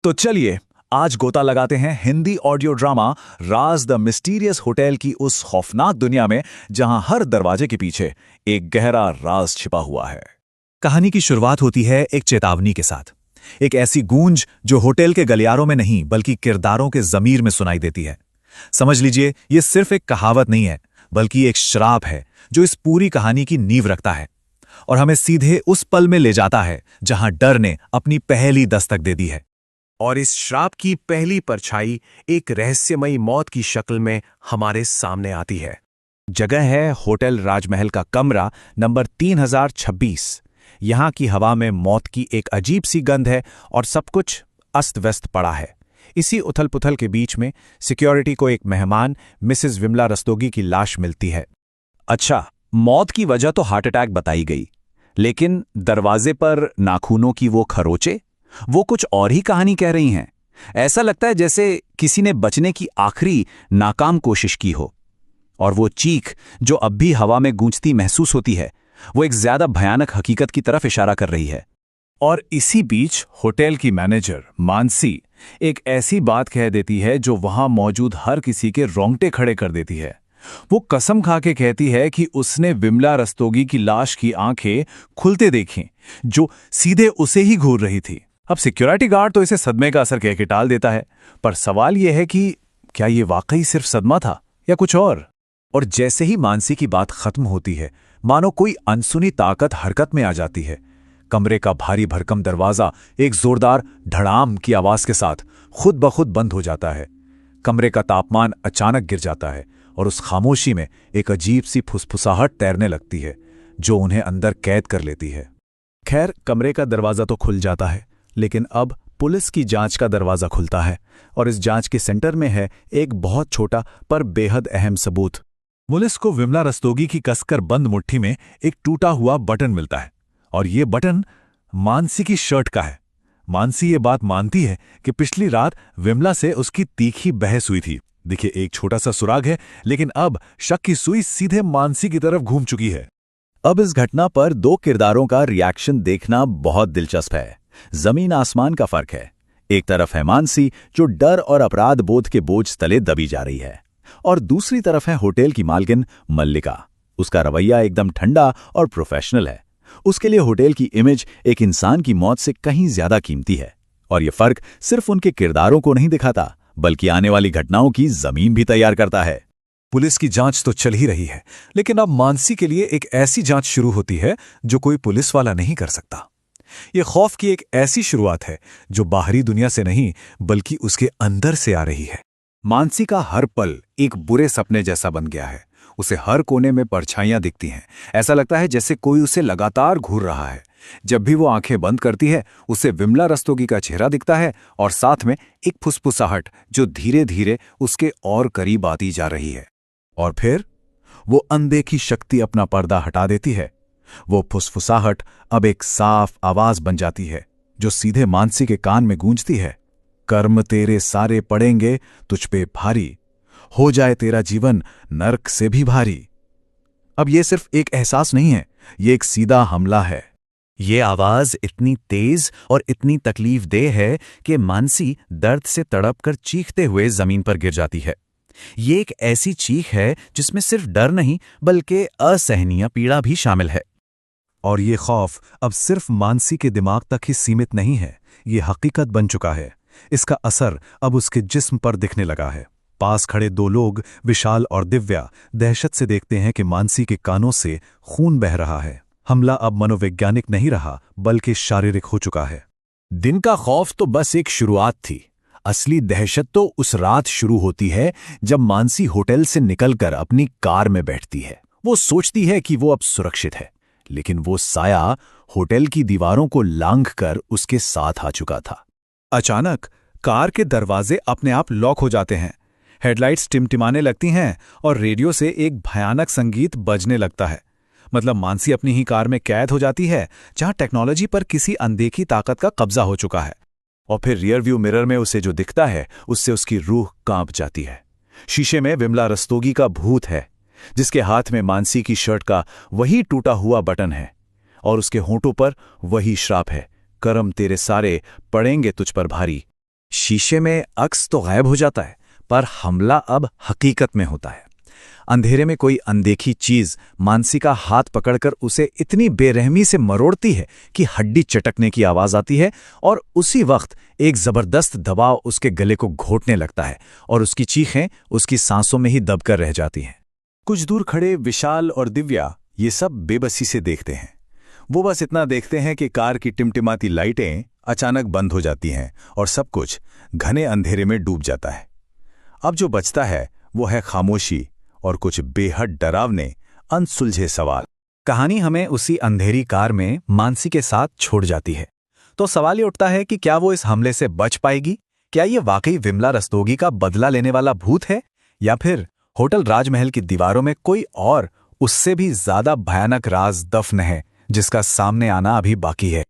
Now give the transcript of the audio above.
तो चलिए आज गोता लगाते हैं Hindi audio drama Raj the mysterious hotel की उस खौफनाक दुनिया में जहां हर दरवाजे के पीछे एक गहरा राज छिपा हुआ है। कहानी की शुरुआत होती है एक चेतावनी के साथ, एक ऐसी गूंज जो होटल के गलियारों में नहीं बल्कि किरदारों के ज़मीर में सुनाई देती है। समझ लीजिए ये सिर्फ एक कहावत नहीं है बल्कि एक श्राप है जो इस पूरी कहानी की नींव रखता है और हमें सीधे उस पल में ले जाता है जहां डर ने अपनी पहली दस्तक दे दी है। और इस श्राप की पहली परछाई एक रहस्यमयी मौत की शक्ल में हमारे सामने आती है। जगह है होटल राजमहल का कमरा नंबर 3026। यहां की हवा में मौत की एक अजीब सी गंध है और सब कुछ अस्त व्यस्त पड़ा है। इसी उथल पुथल के बीच में सिक्योरिटी को एक मेहमान मिसेस विमला रस्तोगी की लाश मिलती है। अच्छा, मौत की वजह तो हार्ट अटैक बताई गई, लेकिन दरवाजे पर नाखूनों की वो खरोचे, वो कुछ और ही कहानी कह रही हैं। ऐसा लगता है जैसे किसी ने बचने की आखिरी नाकाम कोशिश की हो। और वो चीख जो अब भी हवा में गूंजती महसूस होती है, वो एक ज्यादा भयानक हकीकत की तरफ इशारा कर रही है। और इसी बीच होटल की मैनेजर मानसी एक ऐसी बात कह देती है जो वहां मौजूद हर किसी के रोंगटे खड़े कर देती है। वो कसम खा के कहती है कि उसने विमला रस्तोगी की लाश की आंखें खुलते देखी जो सीधे उसे ही घूर रही थी। अब सिक्योरिटी गार्ड तो इसे सदमे का असर कह के टाल देता है, पर सवाल यह है कि क्या ये वाकई सिर्फ सदमा था या कुछ और। और जैसे ही मानसी की बात खत्म होती है, मानो कोई अनसुनी ताकत हरकत में आ जाती है। कमरे का भारी भरकम दरवाजा एक जोरदार धड़ाम की आवाज के साथ खुद ब खुद बंद हो जाता है। कमरे का तापमान अचानक गिर जाता है और उस खामोशी में एक अजीब सी फुसफुसाहट तैरने लगती है जो उन्हें अंदर कैद कर लेती है। खैर, कमरे का दरवाजा तो खुल जाता है, लेकिन अब पुलिस की जांच का दरवाजा खुलता है और इस जांच के सेंटर में है एक बहुत छोटा पर बेहद अहम सबूत। पुलिस को विमला रस्तोगी की कसकर बंद मुट्ठी में एक टूटा हुआ बटन मिलता है और ये बटन मानसी की शर्ट का है। मानसी ये बात मानती है कि पिछली रात विमला से उसकी तीखी बहस हुई थी। देखिए, एक छोटा सा सुराग है, लेकिन अब शक की सुई सीधे मानसी की तरफ घूम चुकी है। अब इस घटना पर दो किरदारों का रिएक्शन देखना बहुत दिलचस्प है। जमीन आसमान का फर्क है। एक तरफ है मानसी जो डर और अपराध बोध के बोझ तले दबी जा रही है, और दूसरी तरफ है होटल की मालकिन मल्लिका। उसका रवैया एकदम ठंडा और प्रोफेशनल है। उसके लिए होटल की इमेज एक इंसान की मौत से कहीं ज्यादा कीमती है। और यह फर्क सिर्फ उनके किरदारों को नहीं दिखाता बल्कि आने वाली घटनाओं की जमीन भी तैयार करता है। पुलिस की जांच तो चल ही रही है, लेकिन अब मानसी के लिए एक ऐसी जांच शुरू होती है जो कोई पुलिस वाला नहीं कर सकता। ये खौफ की एक ऐसी शुरुआत है जो बाहरी दुनिया से नहीं बल्कि उसके अंदर से आ रही है। मानसी का हर पल एक बुरे सपने जैसा बन गया है। उसे हर कोने में परछाइयां दिखती हैं। ऐसा लगता है जैसे कोई उसे लगातार घूर रहा है। जब भी वो आंखें बंद करती है, उसे विमला रस्तोगी का चेहरा दिखता है और साथ में एक फुसफुसाहट जो धीरे धीरे उसके और करीब आती जा रही है। और फिर वो अनदेखी शक्ति अपना पर्दा हटा देती है। वो फुसफुसाहट अब एक साफ आवाज बन जाती है जो सीधे मानसी के कान में गूंजती है। कर्म तेरे सारे पड़ेंगे तुझ पे भारी, हो जाए तेरा जीवन नरक से भी भारी। अब ये सिर्फ एक एहसास नहीं है, ये एक सीधा हमला है। ये आवाज इतनी तेज और इतनी तकलीफदेह है कि मानसी दर्द से तड़पकर चीखते हुए जमीन पर गिर जाती है। ये एक ऐसी चीख है जिसमें सिर्फ डर नहीं बल्कि असहनीय पीड़ा भी शामिल है। और ये खौफ अब सिर्फ मानसी के दिमाग तक ही सीमित नहीं है, ये हकीकत बन चुका है। इसका असर अब उसके जिस्म पर दिखने लगा है। पास खड़े दो लोग, विशाल और दिव्या, दहशत से देखते हैं कि मानसी के कानों से खून बह रहा है। हमला अब मनोवैज्ञानिक नहीं रहा बल्कि शारीरिक हो चुका है। दिन का खौफ तो बस एक शुरुआत थी। असली दहशत तो उस रात शुरू होती है जब मानसी होटल से निकलकर अपनी कार में बैठती है। वो सोचती है कि वो अब सुरक्षित है, लेकिन वो साया होटल की दीवारों को लांघकर उसके साथ आ चुका था। अचानक कार के दरवाजे अपने आप लॉक हो जाते हैं। हेडलाइट्स टिमटिमाने लगती हैं और रेडियो से एक भयानक संगीत बजने लगता है। मतलब मानसी अपनी ही कार में कैद हो जाती है जहां टेक्नोलॉजी पर किसी अनदेखी ताकत का कब्जा हो चुका है। और फिर रियर व्यू मिरर में उसे जो दिखता है उससे उसकी रूह कांप जाती है। शीशे में विमला रस्तोगी का भूत है जिसके हाथ में मानसी की शर्ट का वही टूटा हुआ बटन है और उसके होंठों पर वही श्राप है, कर्म तेरे सारे पड़ेंगे तुझ पर भारी। शीशे में अक्स तो गायब हो जाता है, पर हमला अब हकीकत में होता है। अंधेरे में कोई अनदेखी चीज मानसी का हाथ पकड़कर उसे इतनी बेरहमी से मरोड़ती है कि हड्डी चटकने की आवाज आती है, और उसी वक्त एक जबरदस्त दबाव उसके गले को घोटने लगता है और उसकी चीखें उसकी सांसों में ही दबकर रह जाती हैं। कुछ दूर खड़े विशाल और दिव्या ये सब बेबसी से देखते हैं। वो बस इतना देखते हैं कि कार की टिमटिमाती लाइटें अचानक बंद हो जाती हैं और सब कुछ घने अंधेरे में डूब जाता है। अब जो बचता है वो है खामोशी और कुछ बेहद डरावने अनसुलझे सवाल। कहानी हमें उसी अंधेरी कार में मानसी के साथ छोड़ जाती है। तो सवाल ये उठता है कि क्या वो इस हमले से बच पाएगी? क्या ये वाकई विमला रस्तोगी का बदला लेने वाला भूत है, या फिर होटल राजमहल की दीवारों में कोई और उससे भी ज्यादा भयानक राज दफन है जिसका सामने आना अभी बाकी है?